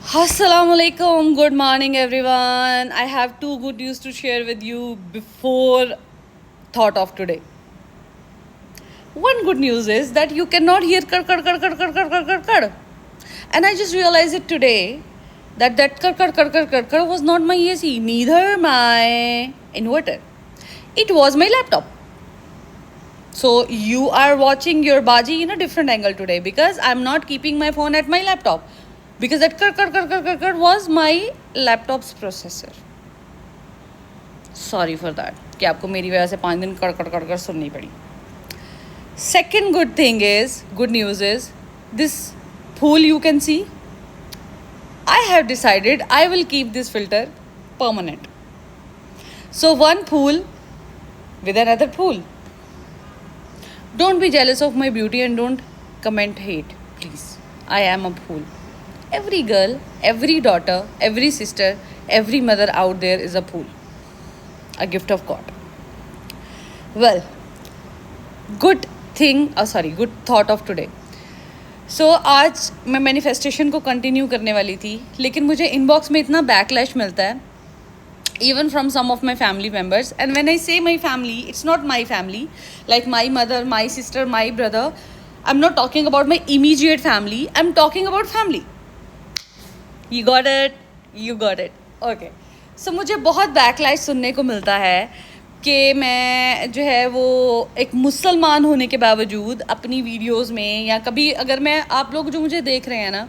Assalamualaikum. Good morning, everyone. I have two good news to share with you before thought of today. One good news is that you cannot hear kar, and I just realized it today that kar was not my AC, neither my inverter. It was my laptop. So you are watching your baji in a different angle today because I'm not keeping my phone at my laptop because that kar was my laptop's processor. Sorry for that कि आपको मेरी वजह से 5 दिन कर सुननी पड़ी. Second good news is this pool you can see. I have decided I will keep this filter permanent. So one pool with another pool. Don't be jealous of my beauty and don't comment hate, please. I am a fool. Every girl, every daughter, every sister, every mother out there is a fool. A gift of God. Well, good thought of today. So आज मैं manifestation को continue करने वाली थी, लेकिन मुझे inbox में इतना बैकलैश मिलता है even from some of my family members. And when I say my family, it's not my family, like my mother, my sister, my brother. I'm not talking about my immediate family. I'm talking about family. You got it. Okay. So मुझे बहुत backlash सुनने को मिलता है कि मैं जो है वो एक मुसलमान होने के बावजूद अपनी वीडियोस में या कभी अगर मैं आप लोग जो मुझे देख रहे हैं ना,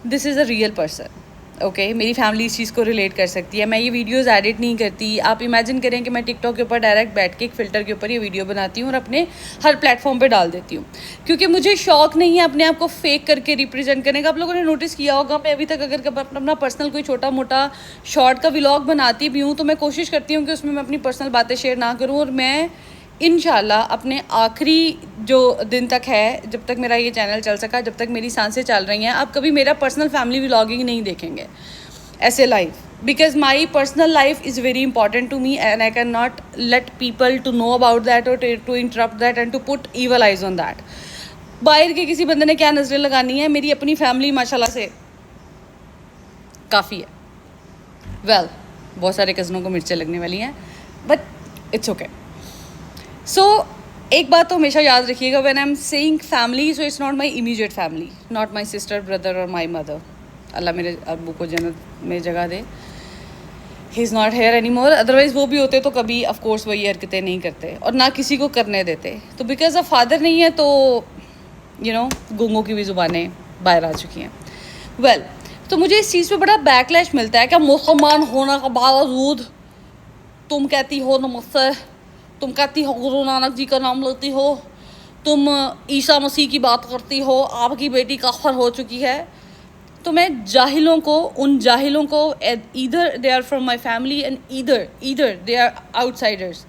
this is a real person. Okay मेरी फैमिली इस चीज़ को रिलेट कर सकती है. मैं ये वीडियोस एडिट नहीं करती. आप इमेजिन करें कि मैं टिकटॉक के ऊपर डायरेक्ट बैठ के एक फ़िल्टर के ऊपर ये वीडियो बनाती हूँ और अपने हर प्लेटफॉर्म पे डाल देती हूँ, क्योंकि मुझे शौक नहीं है अपने आप को फेक करके रिप्रेजेंट करने का. आप लोगों ने नोटिस किया होगा मैं अभी तक अगर अपना पर्सनल कोई छोटा मोटा शॉर्ट का व्लॉग बनाती भी हूँ तो मैं कोशिश करती हूँ कि उसमें मैं अपनी पर्सनल बातें शेयर ना करूँ. और मैं इंशाल्लाह अपने आखिरी जो दिन तक है, जब तक मेरा ये चैनल चल सका, जब तक मेरी सांसें चल रही हैं, आप कभी मेरा पर्सनल फैमिली व्लॉगिंग नहीं देखेंगे ऐसे live, because my personal life is very important to me and I can not let people to know about that और to interrupt that and to put evil eyes on that. बाहर के किसी बंदे ने क्या नज़रें लगानी है, मेरी अपनी फैमिली माशाल्लाह से काफ़ी है. वेल बहुत सारे कज़नों को मिर्चें लगने वाली हैं, बट इट्स ओके. सो एक बात तो हमेशा याद रखिएगा, when I am saying family, so it's not my immediate family, not my sister, brother और माई मदर. अल्लाह मेरे अब्बू को जन्नत में जगह दे. He is not here any more. Otherwise वो भी होते तो कभी ऑफकोर्स वही हरकतें नहीं करते और ना किसी को करने देते. तो बिकॉज ऑफ फादर नहीं है तो गूंगों की भी ज़ुबानें बाहर आ चुकी हैं. वेल तो मुझे इस चीज़ पे बड़ा बैकलैश मिलता है कि मुसलमान होने के बावजूद तुम कहती हो नमस्ते, तुम कहती हो गुरु नानक जी का नाम लेती हो, तुम ईसा मसीह की बात करती हो, आपकी बेटी काफर हो चुकी है. तो मैं उन जाहिलों को either they are from my family and either they are outsiders.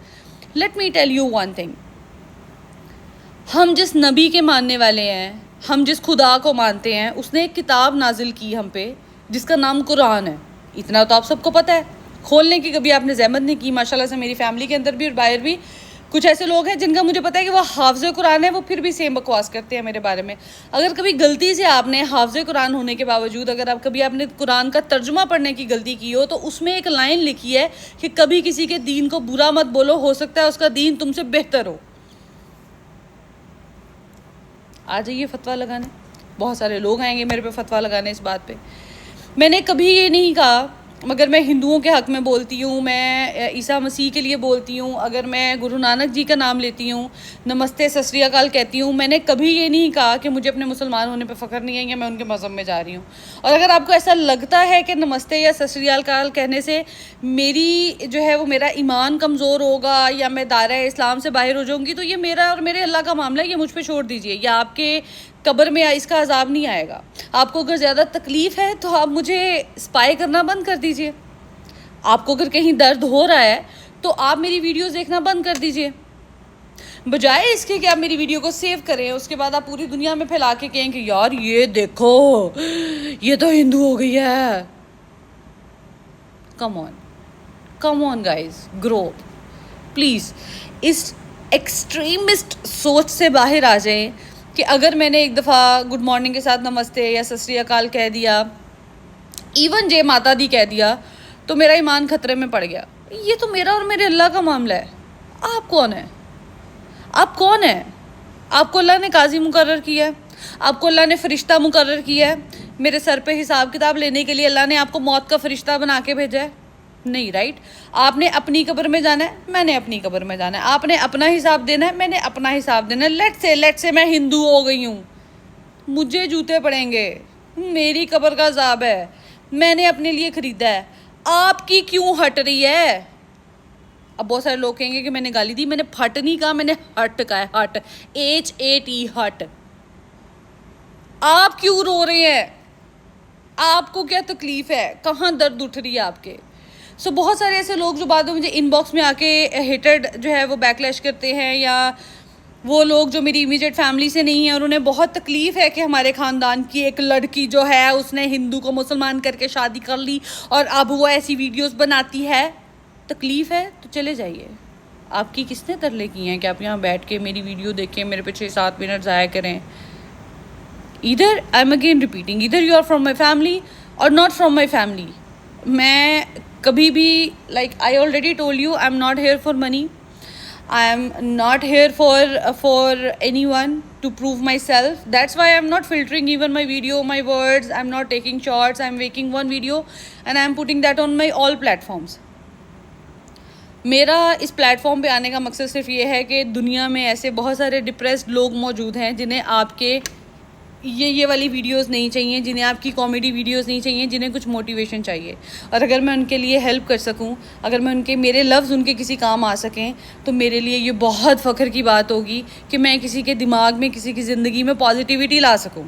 Let me tell you one thing. हम जिस नबी के मानने वाले हैं, हम जिस खुदा को मानते हैं, उसने एक किताब नाजिल की हम पे जिसका नाम कुरान है. इतना तो आप सबको पता है. खोलने की कभी आपने जहमत नहीं की. माशाल्लाह से मेरी फैमिली के अंदर भी और बाहर भी कुछ ऐसे लोग हैं जिनका मुझे पता है कि वो हाफ़िज़ कुरान है, वो फिर भी सेम बकवास करते हैं मेरे बारे में. अगर कभी गलती से आपने हाफ़िज़ कुरान होने के बावजूद अगर आपने कुरान का तर्जुमा पढ़ने की गलती की हो, तो उसमें एक लाइन लिखी है कि कभी किसी के दीन को बुरा मत बोलो, हो सकता है उसका दीन तुमसे बेहतर हो. आ जाइए फतवा लगाने. बहुत सारे लोग आएंगे मेरे पे फतवा लगाने इस बात पे. मैंने कभी ये नहीं कहा, मगर मैं हिंदुओं के हक़ में बोलती हूँ, मैं ईसा मसीह के लिए बोलती हूँ, अगर मैं गुरु नानक जी का नाम लेती हूँ, नमस्ते सत श्री अकाल कहती हूँ. मैंने कभी ये नहीं कहा कि मुझे अपने मुसलमान होने पे फ़ख्र नहीं है या मैं उनके मज़हब में जा रही हूँ. और अगर आपको ऐसा लगता है कि नमस्ते या सत श्री अकाल कहने से मेरी जो है वो मेरा ईमान कमज़ोर होगा या मैं दायरा इस्लाम से बाहर हो जाऊँगी, तो ये मेरा और मेरे अल्लाह का मामला है, ये मुझ पर छोड़ दीजिए. या आपके कब्र में इसका अजाब नहीं आएगा. आपको अगर ज़्यादा तकलीफ़ है तो आप मुझे स्पाई करना बंद कर दीजिए. आपको अगर कहीं दर्द हो रहा है तो आप मेरी वीडियोस देखना बंद कर दीजिए, बजाय इसके कि आप मेरी वीडियो को सेव करें, उसके बाद आप पूरी दुनिया में फैला के कहें कि यार ये देखो ये तो हिंदू हो गई है. Come on guys, grow please. इस एक्सट्रीमिस्ट सोच से बाहर आ जाएं कि अगर मैंने एक दफ़ा गुड मॉर्निंग के साथ नमस्ते या सत श्री अकाल कह दिया इवन जय माता दी कह दिया तो मेरा ईमान खतरे में पड़ गया। ये तो मेरा और मेरे अल्लाह का मामला है। आप कौन है? आप कौन है? आपको अल्लाह ने काजी मुकर्रर किया है, आपको अल्लाह ने फरिश्ता मुकर्रर किया है, मेरे सर पे हिसाब किताब लेने के लिए अल्लाह ने आपको मौत का फरिश्ता बना के भेजा है? नहीं, राइट। आपने अपनी कब्र में जाना है, मैंने अपनी कब्र में जाना है। आपने अपना हिसाब देना है, मैंने अपना हिसाब देना है। लेट्स से मैं हिंदू हो गई हूँ, मुझे जूते पड़ेंगे, मेरी कब्र का अजाब है, मैंने अपने लिए खरीदा है, आपकी क्यों हट रही है? अब बहुत सारे लोग कहेंगे कि मैंने गाली दी। मैंने फट नहीं कहा, मैंने हट कहा है। हट, HAT, हट। आप क्यों रो रहे हैं? आपको क्या तकलीफ है? कहाँ दर्द उठ रही है आपके? सो बहुत सारे ऐसे लोग जो बाद में मुझे इनबॉक्स में आके हेटेड जो है वो बैकलैश करते हैं, या वो लोग जो मेरी इमीडिएट फैमिली से नहीं है और उन्हें बहुत तकलीफ़ है कि हमारे ख़ानदान की एक लड़की जो है उसने हिंदू को मुसलमान करके शादी कर ली और अब वो ऐसी वीडियोस बनाती है। तकलीफ़ है तो चले जाइए। आपकी किसने तरले की हैं कि आप यहाँ बैठ के मेरी वीडियो देखें, मेरे पे 6-7 मिनट ज़ाया करें? इधर I am again repeating, either you are from my family और नॉट फ्रॉम माई फैमिली। मैं कभी भी, like I already told you, I am not here for money, I am not here for anyone to prove myself. That's why I'm not filtering even my video, my words. I'm not taking shots. I'm making one video and I'm putting that on my all platforms. मेरा इस platform पे आने का मकसद सिर्फ ये है कि दुनिया में ऐसे बहुत सारे डिप्रेस्ड लोग मौजूद हैं जिन्हें आपके ये वाली वीडियोस नहीं चाहिए, जिन्हें आपकी कॉमेडी वीडियोस नहीं चाहिए, जिन्हें कुछ मोटिवेशन चाहिए। और अगर मैं उनके लिए हेल्प कर सकूं, अगर मैं मेरे लफ्ज़ उनके किसी काम आ सकें, तो मेरे लिए ये बहुत फ़ख्र की बात होगी कि मैं किसी के दिमाग में, किसी की ज़िंदगी में पॉजिटिविटी ला सकूं।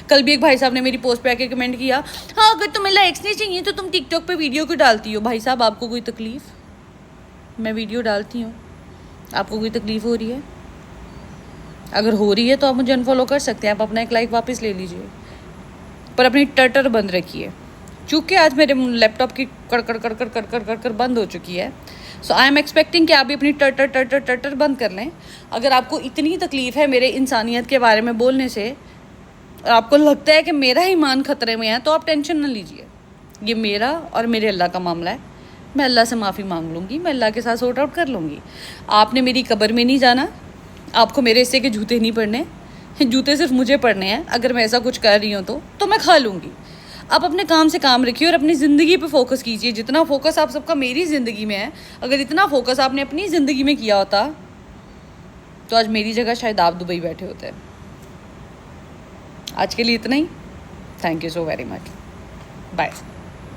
कल भी एक भाई साहब ने मेरी पोस्ट पे आके कमेंट किया, हाँ अगर तुम्हें लाइक्स नहीं चाहिए तो तुम टिकटॉक पे वीडियो क्यों डालती हो? भाई साहब, आपको कोई तकलीफ़? मैं वीडियो डालती हूँ, आपको कोई तकलीफ़ हो रही है? अगर हो रही है तो आप मुझे अनफॉलो कर सकते हैं, आप अपना एक लाइक वापस ले लीजिए, पर अपनी टटर बंद रखिए। चूँकि आज मेरे लैपटॉप की कड़कड़ बंद हो चुकी है, सो आई एम एक्सपेक्टिंग कि आप भी अपनी टटर बंद कर लें। अगर आपको इतनी तकलीफ़ है मेरे इंसानियत के बारे में बोलने से और आपको लगता है कि मेरा ईमान ख़तरे में है, तो आप टेंशन न लीजिए। ये मेरा और मेरे अल्लाह का मामला है। मैं अल्लाह से माफ़ी मांग लूँगी, मैं अल्लाह के साथ सॉर्ट आउट कर लूँगी। आपने मेरी कब्र में नहीं जाना, आपको मेरे हिस्से के जूते नहीं पड़ने, जूते सिर्फ मुझे पड़ने हैं। अगर मैं ऐसा कुछ कर रही हूँ तो मैं खा लूँगी। आप अपने काम से काम रखिए और अपनी ज़िंदगी पे फोकस कीजिए। जितना फोकस आप सबका मेरी ज़िंदगी में है, अगर इतना फोकस आपने अपनी ज़िंदगी में किया होता तो आज मेरी जगह शायद आप दुबई बैठे होते। आज के लिए इतना ही। Thank you so very much. Bye.